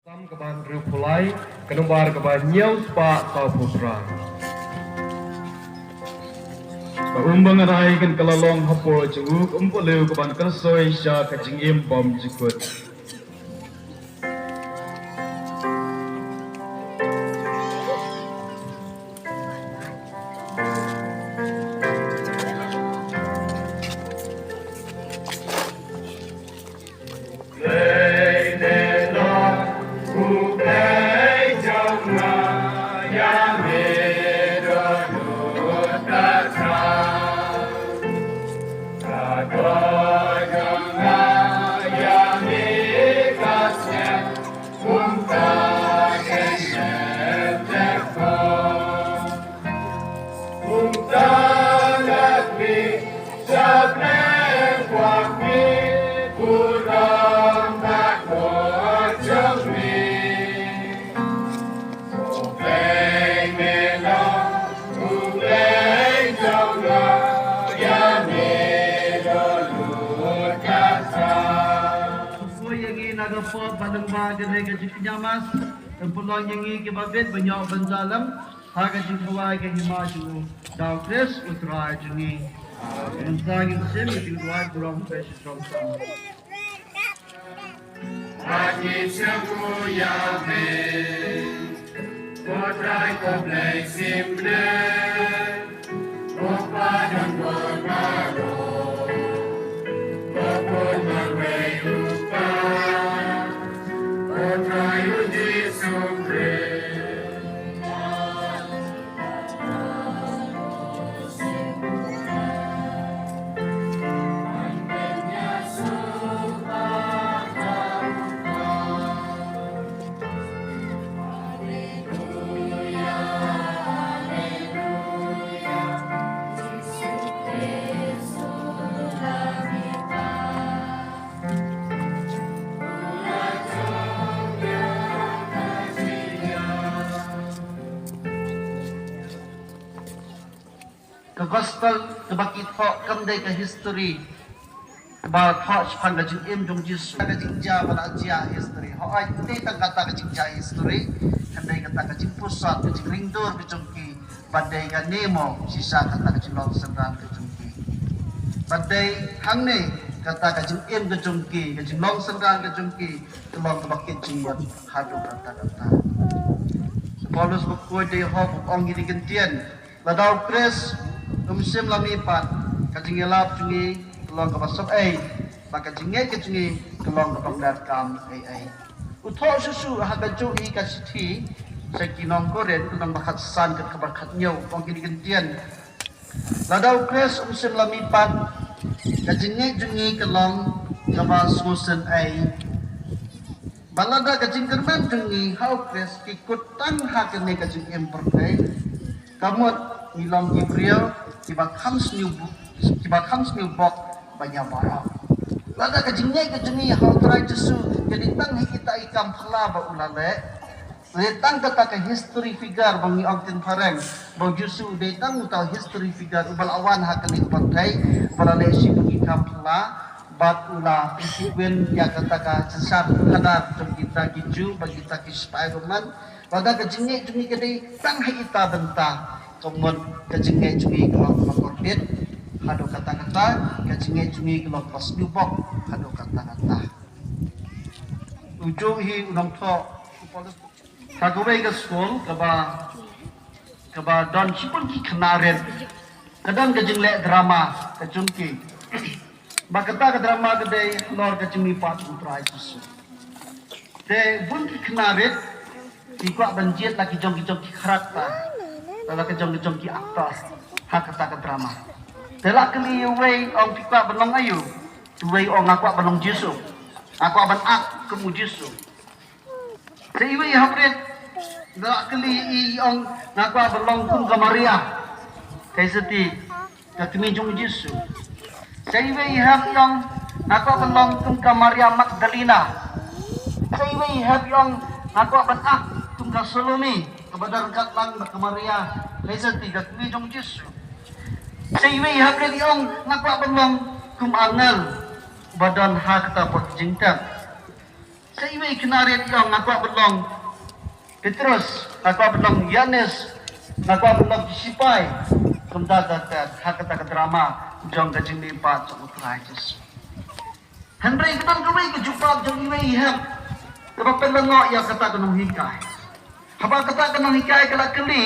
Tam keban rupulai, kenombar keban nyau spa tau putra. Umbang rai kan kelalong hapo jenguk leu keban kersoi sya kajing bom jikut. Padang genai gaji kenyamas, tempulong yangi kebabit banyak benzalam, harga jingkawai ke himaju, daukres utrai jengi. Mensangin sim itu dua kurang fresh from sama. Hati semua yabe, potrai komplek simple, opa dan bonaro, opon mangweyuka. Ke gospel ke bakit ho kamdai ke history ba thought pan ga jing im jong jisu ga jing ja ba ja history ho ai te ta kata ga jing ja history kamdai kata ga jing pusat ga jing ringdur ga jong ki badai ga nemo sisa kata ga jing long sendang ga jong ki badai hang ne kata ga jing im ga jong ki ga jing long sendang ga jong ki kelong ke bakit jing wat hadu kata Paulus berkuat dia ho ong gini gentian badau kres Musim lami pat, kajing elap jungi, kelong ke pasok maka jingai ke jungi, kelong ke pangdat kam Uthok susu haga jui kasiti, sekinong koren, kelong bakat san ke keberkat nyau, kong kini gentian. Ladau kres musim lami pat, kajingai jungi kelong ke pasusen Balada kajing kerman jungi, hau kres kikut tang hakene kajing emperkai, kamut Ilom Gabriel kiba comes new book banyak barang. Lada kajingnya kajingi hal try jesu jadi tang kita ikam phala ba ulale. Letang kata ke history figure bangi ogtin pareng bau jesu detang utau history figure ubal awan hakani pakai balale si bangi ikam phala bat ula isikwen ya kata ka sesat hadap kita kiju bagi kita ki Spiderman. Lada kajingnya jungi kadai tang kita bentang kemudian kajingai jungi kelok korbit hado kata-kata kajingai jungi kelok pas nyubok hado kata-kata ujung hi unang to kagawai ke school kaba don sipun ki kenaren kadang kajing le drama kajungki bakata ke drama kedai lor kajingi pat utrai susu de bun ki kenaren ikwa banjit lagi jong-jong ki karakter Dalam kejong-kejong ki aktas hak kata drama. Dalam kali way ong kita belong ayu, way ong aku belong Yesus, aku aban ak kemu Yesus. Saya way hapret dalam kali ong aku belong kum ke Maria, kay seti kami jong Yesus. Saya way hap ong aku belong kum ke Maria Magdalena. Saya way hap ong aku aban ak kum ke Salome. Kepada rekat lang ke Maria, laser tiga kami jong Yesus. Saya way hapret ong aku belong kum angal badan hak ta pot jingtang Sa iwi kinarin yung ngakwa belong Petrus, ngakwa belong Yanes, ngakwa belong Sipay, kumdagat hakata drama jong kajing lipat sa utrajis. Henry kitang gawin ka jupat jong iwi ihap. Kapag pelango yung kata ka ng hikay. Habang kata ka ng hikay kalakali,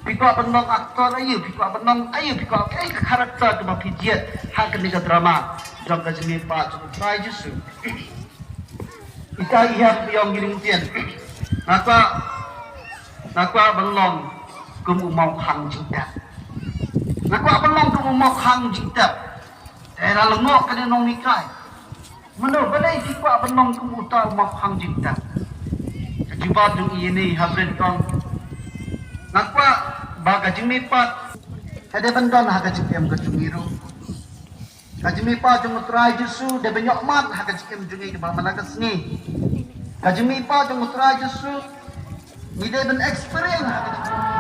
pikwa belong aktor ayu, pikwa belong ayu, pikwa ay karakter ka mapijit hakan ni ka drama jong kajing lipat sa utrajis. Ika ihap yung gilintian. Nakwa belong kumumau hang jingtap. Nakwa belong kumumau hang jingtap. Era lengok kena nong nikai. Mano balai tikwa belong kumuta mau hang jingtap. Kajibat yung ini habrin kong. Nakwa baga jimipat. Kada bandon haga jikem ke jungiru. Kajimipat yung utray Jesu de benyok mat haga jikem jungi ke malagas ni. Kajimipat yung utray Jesu ni de ben experience haga jikem.